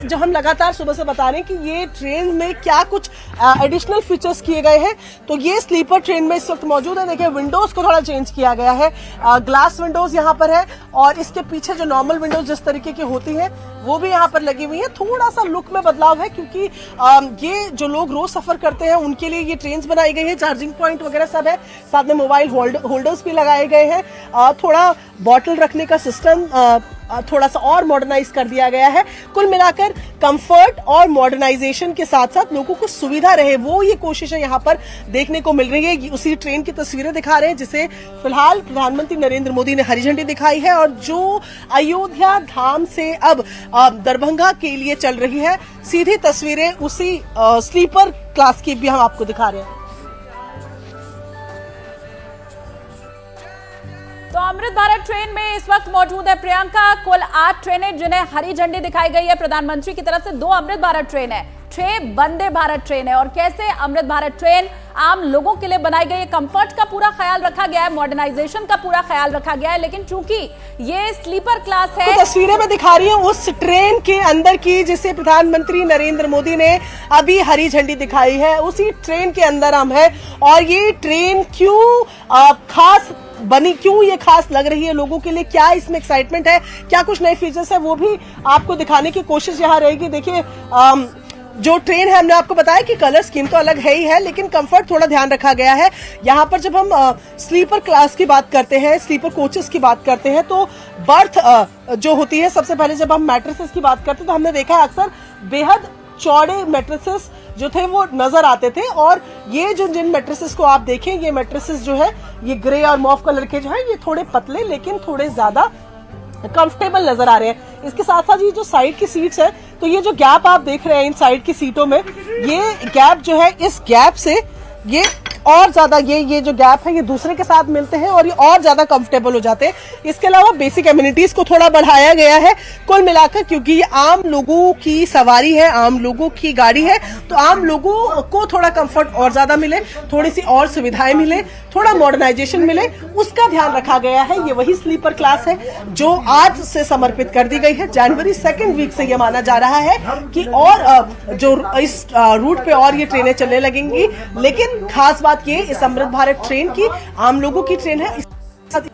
जो हम लगातार सुबह से बता रहे हैं कि ये ट्रेन में क्या कुछ एडिशनल फीचर्स किए गए हैं। तो ये स्लीपर ट्रेन में इस वक्त मौजूद है। देखिए विंडोज को थोड़ा चेंज किया गया है, ग्लास विंडोज यहाँ पर है और इसके पीछे जो नॉर्मल विंडोज जिस तरीके की होती हैं वो भी यहाँ पर लगी हुई है। थोड़ा सा लुक में बदलाव है क्योंकि ये जो लोग रोज सफर करते हैं उनके लिए ये ट्रेन बनाई गई है। चार्जिंग पॉइंट वगैरह सब है, साथ में मोबाइल होल्डर्स भी लगाए गए हैं। थोड़ा बॉटल रखने का सिस्टम थोड़ा सा और मॉडर्नाइज कर दिया गया है। कुल मिलाकर कंफर्ट और मॉडर्नाइजेशन के साथ साथ लोगों को सुविधा रहे, वो ये कोशिश है यहाँ पर देखने को मिल रही है। उसी ट्रेन की तस्वीरें दिखा रहे हैं जिसे फिलहाल प्रधानमंत्री नरेंद्र मोदी ने हरी झंडी दिखाई है और जो अयोध्या धाम से अब दरभंगा के लिए चल रही है। सीधी तस्वीरें उसी स्लीपर क्लास की भी हम आपको दिखा रहे हैं। तो अमृत भारत ट्रेन में इस वक्त मौजूद है प्रियंका। कुल 8 ट्रेनें जिन्हें हरी झंडी दिखाई गई है प्रधानमंत्री की तरफ से। 2 अमृत भारत ट्रेन है, 6 वंदे भारत ट्रेन है। और कैसे अमृत भारत ट्रेन आम लोगों के लिए बनाई गई है, कंफर्ट का पूरा ख्याल रखा गया है, मॉडर्नाइजेशन का पूरा ख्याल रखा गया है। लेकिन चूंकि ये स्लीपर क्लास है, तो तस्वीरें में दिखा रही हूँ उस ट्रेन के अंदर की जिसे प्रधानमंत्री नरेंद्र मोदी ने अभी हरी झंडी दिखाई है, उसी ट्रेन के अंदर हम है। और ये ट्रेन क्यों खास बनी, क्यों ये खास लग रही है लोगों के लिए, क्या इसमें एक्साइटमेंट है, क्या कुछ नए फीचर्स है, वो भी आपको दिखाने की कोशिश यहाँ रहेगी। देखिए जो ट्रेन है हमने आपको बताया कि कलर स्कीम तो अलग है ही है, लेकिन कंफर्ट थोड़ा ध्यान रखा गया है। यहाँ पर जब हम स्लीपर क्लास की बात करते हैं, स्लीपर कोचेस की बात करते हैं, तो बर्थ जो होती है, सबसे पहले जब हम मैट्रेसेस की बात करते हैं तो हमने देखा है अक्सर बेहद चौड़े मैट्रेसेस जो थे वो नजर आते थे। और ये जो जिन मैट्रेसेस को आप देखें, ये मैट्रेसेस जो है ये ग्रे और मॉफ कलर के जो है ये थोड़े पतले लेकिन थोड़े ज्यादा कंफर्टेबल नजर आ रहे हैं। इसके साथ साथ ये जो साइड की सीट्स है, तो ये जो गैप आप देख रहे हैं इन साइड की सीटों में, ये गैप जो है, इस गैप से ये और ज्यादा ये जो गैप है ये दूसरे के साथ मिलते हैं और ये और ज्यादा कंफर्टेबल हो जाते हैं। इसके अलावा बेसिक एमिनिटीज को थोड़ा बढ़ाया गया है कुल मिलाकर, क्योंकि ये आम लोगों की सवारी है, आम लोगों की गाड़ी है, तो आम लोगों को थोड़ा कंफर्ट और ज्यादा मिले, थोड़ी सी और सुविधाएं मिले, थोड़ा मॉडर्नाइजेशन मिले, उसका ध्यान रखा गया है। ये वही स्लीपर क्लास है जो आज से समर्पित कर दी गई है। जनवरी 2nd वीक से ये माना जा रहा है कि और जो इस रूट पे और ये ट्रेनें चलने लगेंगी। लेकिन खास बात ये इस अमृत भारत ट्रेन की आम लोगों की ट्रेन है। इस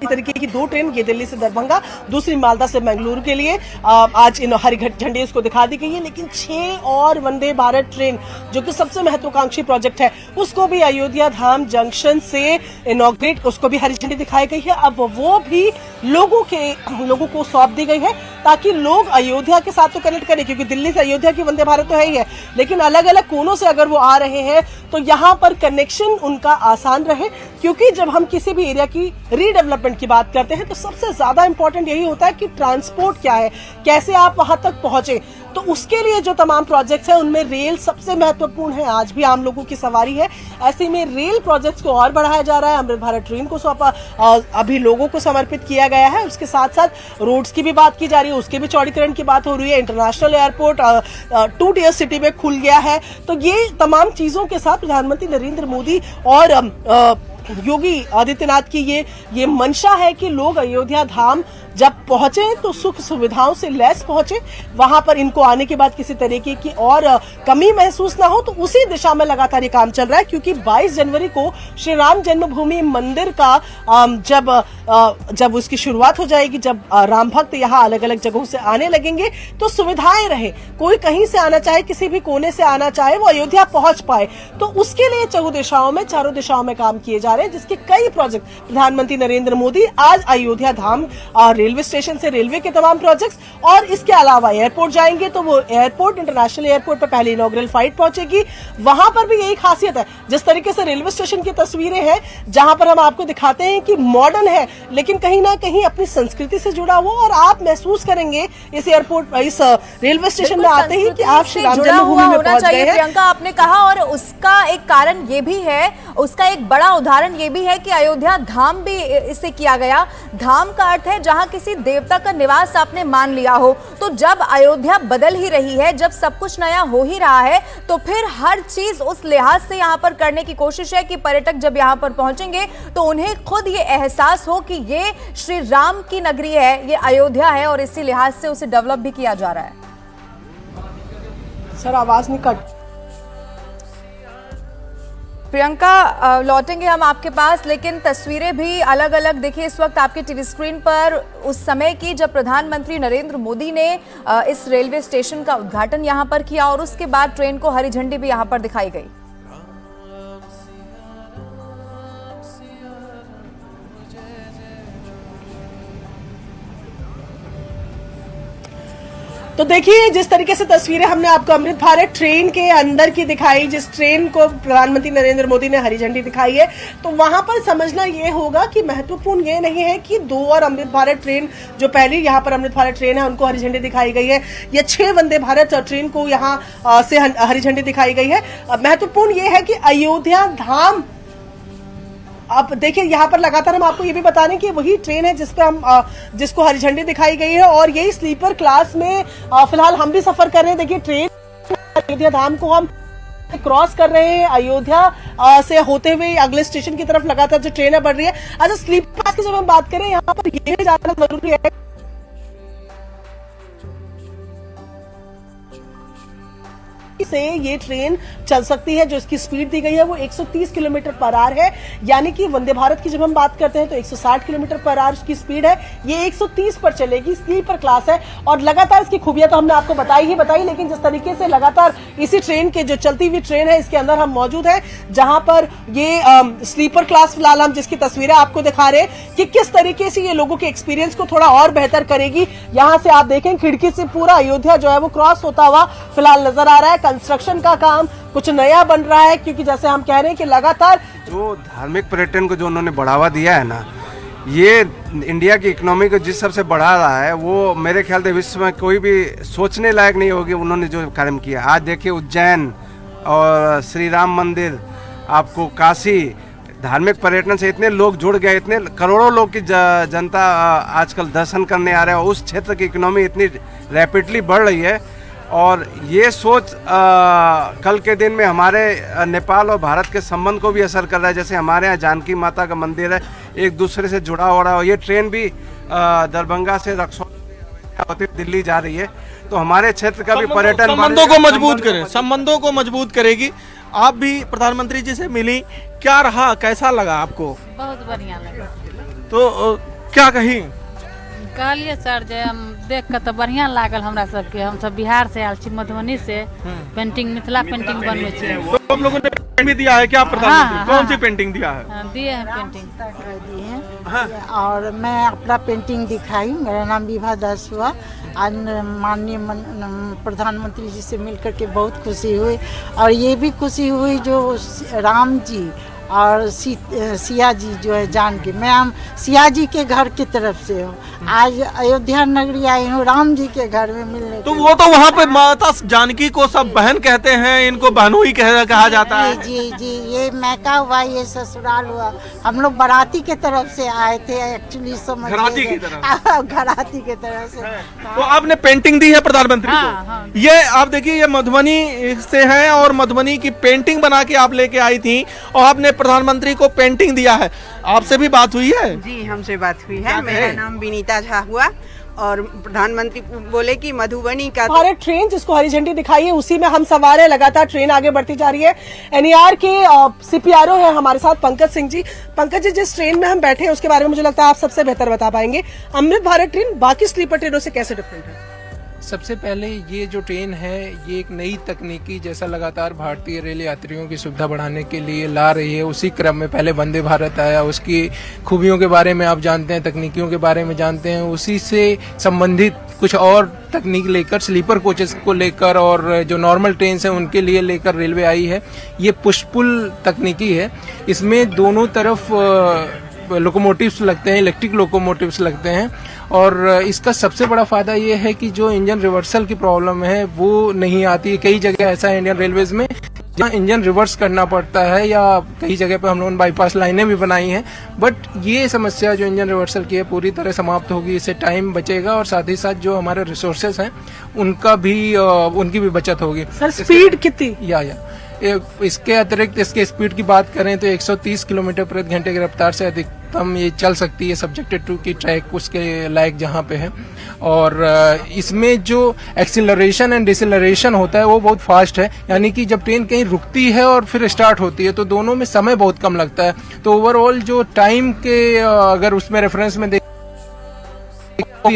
तरीके की 2 ट्रेन, ये दिल्ली से दरभंगा, दूसरी मालदा से बेंगलुरु के लिए आज इन हरी झंडी उसको दिखा दी गई है। लेकिन 6 और वंदे भारत ट्रेन जो कि सबसे महत्वाकांक्षी प्रोजेक्ट है, उसको भी अयोध्या धाम जंक्शन से इनॉग्रेट, उसको भी हरी झंडी दिखाई गई है। अब वो भी लोगों को सौंप दी गई है ताकि लोग अयोध्या के साथ तो कनेक्ट करें, क्योंकि दिल्ली से अयोध्या की वंदे भारत तो है ही है, लेकिन अलग अलग कोनों से अगर वो आ रहे हैं तो यहाँ पर कनेक्शन उनका आसान रहे। क्योंकि जब हम किसी भी एरिया की रीडेवलपमेंट की बात करते हैं तो सबसे ज्यादा इंपॉर्टेंट यही होता है कि ट्रांसपोर्ट क्या है, कैसे आप वहां तक पहुंचे। तो उसके लिए जो तमाम प्रोजेक्ट्स हैं उनमें रेल सबसे महत्वपूर्ण है। आज भी आम लोगों की सवारी है, ऐसे में रेल प्रोजेक्ट्स को और बढ़ाया जा रहा है। अमृत भारत ट्रेन को सौंपा, अभी लोगों को समर्पित किया गया है। उसके साथ साथ रोड्स की भी बात की जा रही है, उसके भी चौड़ीकरण की बात हो रही है। इंटरनेशनल एयरपोर्ट 2 टियर सिटी में खुल गया है। तो ये तमाम चीजों के साथ प्रधानमंत्री नरेंद्र मोदी और योगी आदित्यनाथ की ये मंशा है कि लोग अयोध्या धाम जब पहुंचे तो सुख सुविधाओं से लैस पहुंचे, वहां पर इनको आने के बाद किसी तरीके की और कमी महसूस ना हो। तो उसी दिशा में लगातार ये काम चल रहा है, क्योंकि 22 जनवरी को श्री राम जन्मभूमि मंदिर का जब उसकी शुरुआत हो जाएगी, जब राम भक्त यहाँ अलग अलग जगहों से आने लगेंगे तो सुविधाएं रहे, कोई कहीं से आना चाहे, किसी भी कोने से आना चाहे, वो अयोध्या पहुंच पाए। तो उसके लिए चारों दिशाओं में काम किए जा रहे हैं, जिसके कई प्रोजेक्ट प्रधानमंत्री नरेंद्र मोदी आज अयोध्या धाम रेलवे स्टेशन से रेलवे के तमाम प्रोजेक्ट्स, और इसके अलावा एयरपोर्ट जाएंगे तो वो एयरपोर्ट, इंटरनेशनल एयरपोर्ट पर पहले इनॉग्रल फ्लाइट पहुंचेगी। वहां पर भी यही खासियत है, जिस तरीके से रेलवे स्टेशन की तस्वीरें हैं जहां पर हम आपको दिखाते हैं कि मॉडर्न है लेकिन कहीं ना कहीं अपनी संस्कृति से जुड़ा हुआ, और आप महसूस करेंगे इस एयरपोर्ट, इस रेलवे स्टेशन में आते ही कि आप श्री राम जन्मभूमि में पहुंच गए हैं। प्रियंका, आपने कहा, और उसका एक कारण ये भी है, उसका एक बड़ा उदाहरण ये भी है कि अयोध्या धाम भी इससे किया गया। धाम का अर्थ है जहां किसी देवता का निवास आपने मान लिया हो। तो जब अयोध्या बदल ही रही है, जब सब कुछ नया हो ही रहा है, तो फिर हर चीज उस लिहाज से यहाँ पर करने की कोशिश है कि पर्यटक जब यहाँ पर पहुंचेंगे तो उन्हें खुद ये एहसास हो कि ये श्री राम की नगरी है, ये अयोध्या है, और इसी लिहाज से उसे डेवलप भी किया जा रहा है। सर आवाज नहीं कट। प्रियंका, लौटेंगे हम आपके पास, लेकिन तस्वीरें भी अलग अलग देखिए इस वक्त आपके टीवी स्क्रीन पर उस समय की जब प्रधानमंत्री नरेंद्र मोदी ने इस रेलवे स्टेशन का उद्घाटन यहां पर किया और उसके बाद ट्रेन को हरी झंडी भी यहां पर दिखाई गई। तो देखिए जिस तरीके से तस्वीरें हमने आपको अमृत भारत ट्रेन के अंदर की दिखाई, जिस ट्रेन को प्रधानमंत्री नरेंद्र मोदी ने हरी झंडी दिखाई है, तो वहां पर समझना ये होगा कि महत्वपूर्ण ये नहीं है कि 2 और अमृत भारत ट्रेन जो पहली यहाँ पर अमृत भारत ट्रेन है उनको हरी झंडी दिखाई गई है, या 6 वंदे भारत ट्रेन को यहाँ से हरी झंडी दिखाई गई है। महत्वपूर्ण ये है कि अयोध्या धाम, आप देखिए यहाँ पर लगातार हम आपको ये भी बता रहे हैं कि वही ट्रेन है जिसको हरी झंडी दिखाई गई है और यही स्लीपर क्लास में फिलहाल हम भी सफर कर रहे हैं। देखिए ट्रेन अयोध्या धाम को हम क्रॉस कर रहे हैं, अयोध्या से होते हुए अगले स्टेशन की तरफ लगातार जो ट्रेन है बढ़ रही है। अच्छा, स्लीपर क्लास की जब हम बात करें यहाँ पर ये भी जानना जरूरी है से ये ट्रेन चल सकती है, जो इसकी स्पीड दी गई है वो 130 किलोमीटर पर आवर है, यानी कि वंदे भारत की जब हम बात करते हैं तो 160 किलोमीटर पर आवर उसकी स्पीड है, ये 130 पर चलेगी, स्लीपर क्लास है। और लगातार इसकी खूबियां तो हमने आपको बताई, लेकिन जिस तरीके से लगातार इसी ट्रेन के जो चलती हुई ट्रेन है इसके अंदर हम मौजूद हैं, जहां पर ये स्लीपर क्लास फिलहाल हम जिसकी तस्वीरें आपको दिखा रहे हैं कि किस तरीके से ये लोगों के एक्सपीरियंस को थोड़ा और बेहतर करेगी। यहां से आप देखें खिड़की से पूरा अयोध्या जो है वो क्रॉस होता हुआ फिलहाल नजर आ रहा है। कंस्ट्रक्शन का काम कुछ नया बन रहा है, क्योंकि जैसे हम कह रहे हैं कि लगातार जो धार्मिक पर्यटन को जो उन्होंने बढ़ावा दिया है ना, ये इंडिया की इकोनॉमी को जिस सबसे बढ़ा रहा है वो मेरे ख्याल से विश्व में कोई भी सोचने लायक नहीं होगी उन्होंने जो कार्य किया। आज देखिए उज्जैन और श्री राम मंदिर, आपको काशी, धार्मिक पर्यटन से इतने लोग जुड़ गए, इतने करोड़ों लोग की जनता आजकल दर्शन करने आ रहे हैं और उस क्षेत्र की इकोनॉमी इतनी रैपिडली बढ़ रही है। और ये सोच कल के दिन में हमारे नेपाल और भारत के संबंध को भी असर कर रहा है। जैसे हमारे यहाँ जानकी माता का मंदिर है, एक दूसरे से जुड़ा हो रहा है, और ये ट्रेन भी दरभंगा से रक्सौल होते दिल्ली जा रही है, तो हमारे क्षेत्र का भी पर्यटन संबंधों को मजबूत करें, संबंधों को मजबूत करेगी। आप भी प्रधानमंत्री जी से मिली, क्या रहा, कैसा लगा आपको? बहुत बढ़िया लगा। तो क्या कही? कहलिए सर जे हम देख के तो बढ़िया लागल हमरा सबके, हम सब बिहार से आयल छी, मधुबनी से, पेंटिंग मिथिला पेंटिंग बनवे छी। तो हम लोगों ने पेंटिंग भी दिया है क्या प्रधानमंत्री? हाँ, कौन सी पेंटिंग दिया है? दिए हैं पेंटिंग दी है। और मैं अपना पेंटिंग दिखाई, मेरा नाम विभा दास हुआ। आज माननीय प्रधानमंत्री जी से मिलकर के बहुत खुशी हुई, और ये भी खुशी हुई जो राम जी और सिया जी जो है जान के, मैं हम सिया जी के घर की तरफ से हूँ, आज अयोध्या नगरी आई हूँ राम जी के घर में मिलने। तो वो तो वहाँ पे माता जानकी को सब बहन कहते हैं, इनको बहनोई कहा जाता है। जी जी, ये मैका हुआ, ये ससुराल हुआ। हम लोग बाराती के तरफ से आए थे एक्चुअली, समझ घराती की तरफ। घराती के तरफ से। तो आपने पेंटिंग दी है प्रधानमंत्री को? ये आप देखिए, ये मधुबनी से है और मधुबनी की पेंटिंग बना के आप लेके आई थी और आपने प्रधानमंत्री को पेंटिंग दिया है। आपसे भी बात हुई है? जी, हमसे बात हुई है। मेरा नाम विनीता झा हुआ और प्रधानमंत्री बोले कि मधुबनी का भारत ट्रेन जिसको हरी झंडी दिखाई है उसी में हम सवार है। लगातार ट्रेन आगे बढ़ती जा रही है। एनईआर के सीपीआरओ है हमारे साथ पंकज सिंह जी। पंकज जी, जिस ट्रेन में हम बैठे हैं उसके बारे में मुझे लगता है आप सबसे बेहतर बता पाएंगे। अमृत भारत ट्रेन बाकी स्लीपर ट्रेनों से कैसे डिफरेंट है? सबसे पहले ये जो ट्रेन है ये एक नई तकनीकी, जैसा लगातार भारतीय रेल यात्रियों की सुविधा बढ़ाने के लिए ला रही है, उसी क्रम में पहले वंदे भारत आया, उसकी खूबियों के बारे में आप जानते हैं, तकनीकियों के बारे में जानते हैं, उसी से संबंधित कुछ और तकनीक लेकर स्लीपर कोचेस को लेकर और जो नॉर्मल ट्रेन है उनके लिए लेकर रेलवे आई है। ये पुश पुल तकनीकी है, इसमें दोनों तरफ लोकोमोटिव्स लगते हैं, इलेक्ट्रिक लोकोमोटिव्स लगते हैं, और इसका सबसे बड़ा फायदा ये है कि जो इंजन रिवर्सल की प्रॉब्लम है वो नहीं आती। कई जगह ऐसा है इंडियन रेलवेज में जहाँ इंजन रिवर्स करना पड़ता है, या कई जगह पे हम लोगों ने बाईपास लाइनें भी बनाई हैं, बट ये समस्या जो इंजन रिवर्सल की है पूरी तरह समाप्त होगी। इससे टाइम बचेगा और साथ ही साथ जो हमारे रिसोर्सेज हैं उनकी भी बचत होगी। सर स्पीड कितनी? इसके अतिरिक्त इसके स्पीड की बात करें तो 130 किलोमीटर प्रति घंटे की रफ्तार से अधिक उत्तम ये चल सकती है, सब्जेक्टेड टू की ट्रैक उसके लायक जहाँ पे है। और इसमें जो एक्सीलरेशन एंड डिसेलरेशन होता है वो बहुत फास्ट है, यानी कि जब ट्रेन कहीं रुकती है और फिर स्टार्ट होती है तो दोनों में समय बहुत कम लगता है। तो ओवरऑल जो टाइम के अगर उसमें रेफरेंस में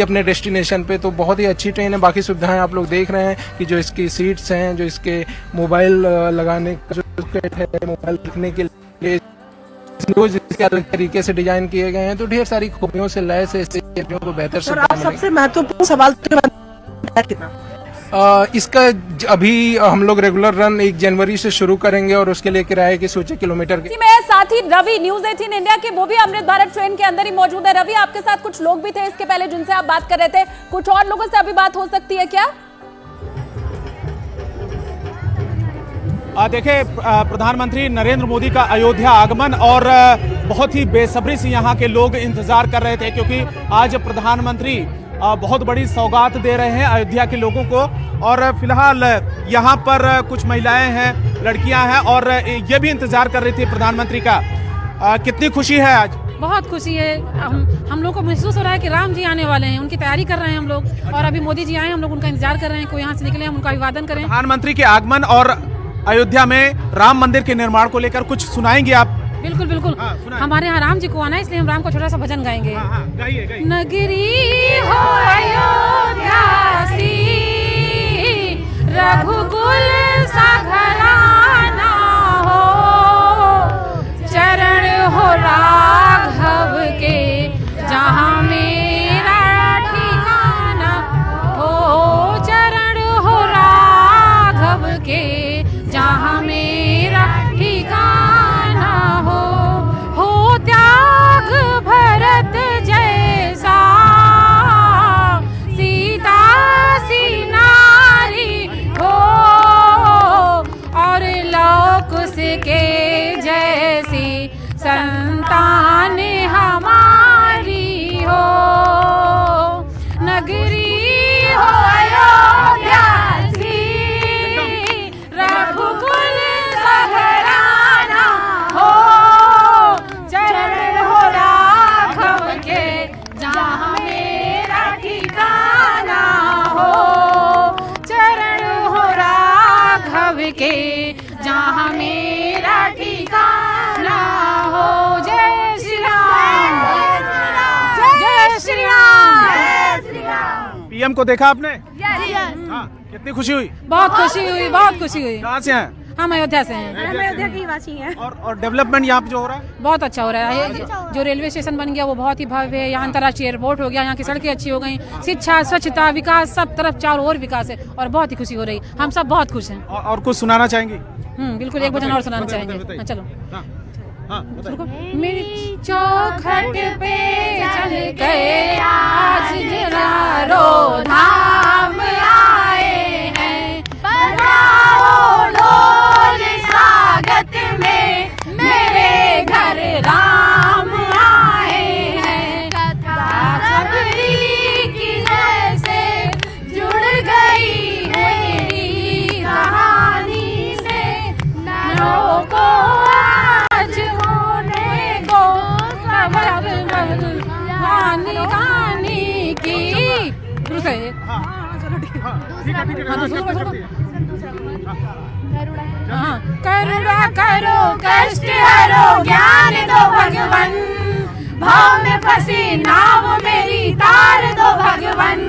अपने डेस्टिनेशन पे तो बहुत ही अच्छी ट्रेन है। बाकी सुविधाएं आप लोग देख रहे हैं कि जो इसकी सीट्स हैं, जो इसके मोबाइल लगाने का जो है, मोबाइल लिखने के लिए इसके अलग तरीके से डिजाइन किए गए हैं, तो ढेर सारी खूबियों से लैस है इससे यात्रियों को बेहतर सर, सुविधा आप मिलेगी। सबसे महत्वपूर्ण सवाल कितना इसका अभी हम लोग रेगुलर रन 1 जनवरी से शुरू करेंगे और उसके लिए किराए की सोचे किलोमीटर की। मैं साथ ही रवि न्यूज़ 18 इंडिया के वो भी अमृत भारत ट्रेन के अंदर ही मौजूद है। रवि, आपके साथ कुछ लोग भी थे इसके पहले जिनसे आप बात कर रहे थे, कुछ और लोगों से अभी बात हो सकती है क्या? देखिए, प्रधानमंत्री नरेंद्र मोदी का अयोध्या आगमन और बहुत ही बेसब्री से यहाँ के लोग इंतजार कर रहे थे, क्योंकि आज प्रधानमंत्री बहुत बड़ी सौगात दे रहे हैं अयोध्या के लोगों को। और फिलहाल यहाँ पर कुछ महिलाएं हैं, लड़कियां हैं और ये भी इंतजार कर रही थी प्रधानमंत्री का। कितनी खुशी है आज? बहुत खुशी है। हम लोग को महसूस हो रहा है कि राम जी आने वाले हैं, उनकी तैयारी कर रहे हैं हम लोग। और अभी मोदी जी आए, हम लोग उनका इंतजार कर रहे हैं, कोई यहाँ से निकले हम उनका अभिवादन करें। प्रधानमंत्री के आगमन और अयोध्या में राम मंदिर के निर्माण को लेकर कुछ सुनाएंगे आप? बिल्कुल बिल्कुल। हमारे यहाँ राम जी को आना है, इसलिए हम राम को छोटा सा भजन गाएंगे। गाइए। नगरी हो अयोध्यासी, रघुकुल सा घराना हो, चरण हो राघव के जहाँ मेरा ठिकाना हो, चरण हो राघव के जहाँ मेरा ठिकाना हो त्याग भरत जैसा, सीता सी नारी हो, और लौक के जैसी संतान हमारी हो। नगरी हो अयोध्यासी, रघुकुल सा घराना हो, चरण हो राघव के जहाँ मेरा ठिकाना हो, चरण हो राघव के जहाँ मेरा ठिकाना हो। जय श्री राम, जय श्री राम। पीएम को देखा आपने? हाँ, कितनी खुशी हुई? बहुत खुशी हुई, बहुत खुशी हुई। कहाँ से हैं? हम अयोध्या से हैं। अयोध्या की वासी हैं। और डेवलपमेंट यहाँ पे जो हो रहा है बहुत अच्छा हो रहा है। जो रेलवे स्टेशन बन गया वो बहुत ही भव्य है। यहाँ अंतर्राष्ट्रीय एयरपोर्ट हो गया, यहाँ की सड़कें अच्छी हो गई, शिक्षा, स्वच्छता, विकास, सब तरफ चारों ओर विकास है और बहुत ही खुशी हो रही। हम सब बहुत खुश हैं। और कुछ सुनाना चाहेंगे? बिल्कुल, एक भजन और सुनाना चाहेंगे। चलो। मेरी चौखट पे चल गए आज जरा रो धाम आए हैं, बजाओ ढोल स्वागत में मेरे घर राम आए हैं। कथा सबरी की जैसे जुड़ गई मेरी कहानी से, नौ को आज होने को गानी की। करुणा करो कष्ट हरो ज्ञान दो भगवन, भाव में फंसी नाव मेरी तार दो भगवन।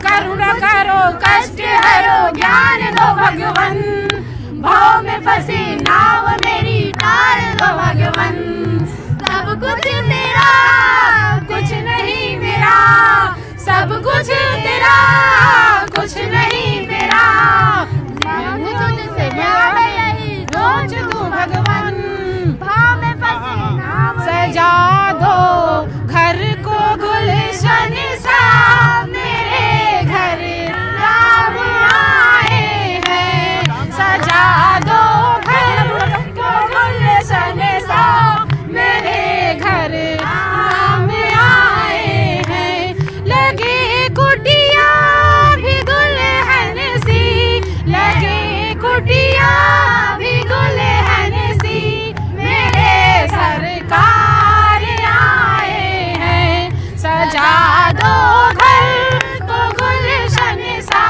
करुणा करो कष्ट हरो ज्ञान दो भगवन, भाव में फंसी नाव मेरी तार दो भगवन। सब कुछ तेरा कुछ नहीं मेरा, सब कुछ तेरा कुछ नहीं मेरा, तुझसे सोच तू भगवन, भाव में फंसी नाव सजा दो घर को गुलशन सा, मेरे घर राम आए हैं। सजा दो घर दो घर को गुलशन सा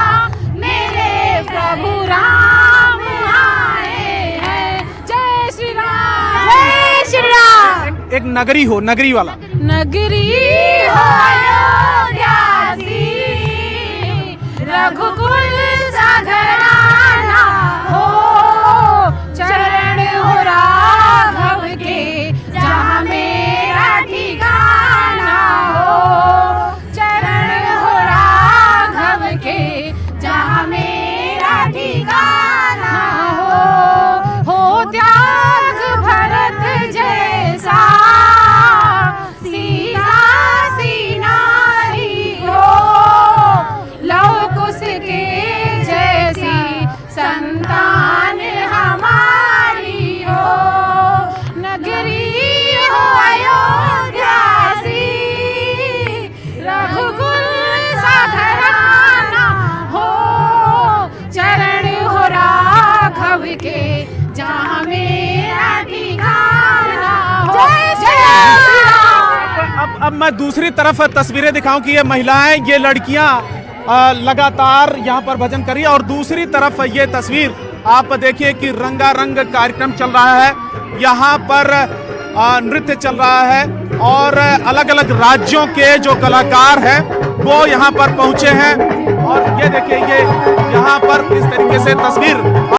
मेरे प्रभु राम आए हैं। जय श्री राम, जय श्री राम। एक नगरी हो, नगरी वाला। नगरी हो अयोध्या सी, रघुकुल सा घराना हो, चरण हो राघव के जहाँ मेरा ठिकाना हो, चरण हो राघव के जहाँ मेरा ठिकाना हो त्याग भरत जैसा सीता सी नारी हो, लव कुश के जैसी संतान हमारी हो, नगरी हो अयोध्या सी, रघुकुल सा घराना हो, चरण हो राघव के जहाँ मेरा ठिकाना हो। जय श्री राम। अब मैं दूसरी तरफ तस्वीरें दिखाऊं कि ये महिलाएं, ये लड़कियां लगातार यहाँ पर भजन कर रही है, और दूसरी तरफ ये तस्वीर आप देखिए कि रंगारंग कार्यक्रम चल रहा है। यहाँ पर नृत्य चल रहा है और अलग अलग राज्यों के जो कलाकार हैं वो यहाँ पर पहुंचे हैं, और ये देखिए ये यहाँ पर किस तरीके से तस्वीर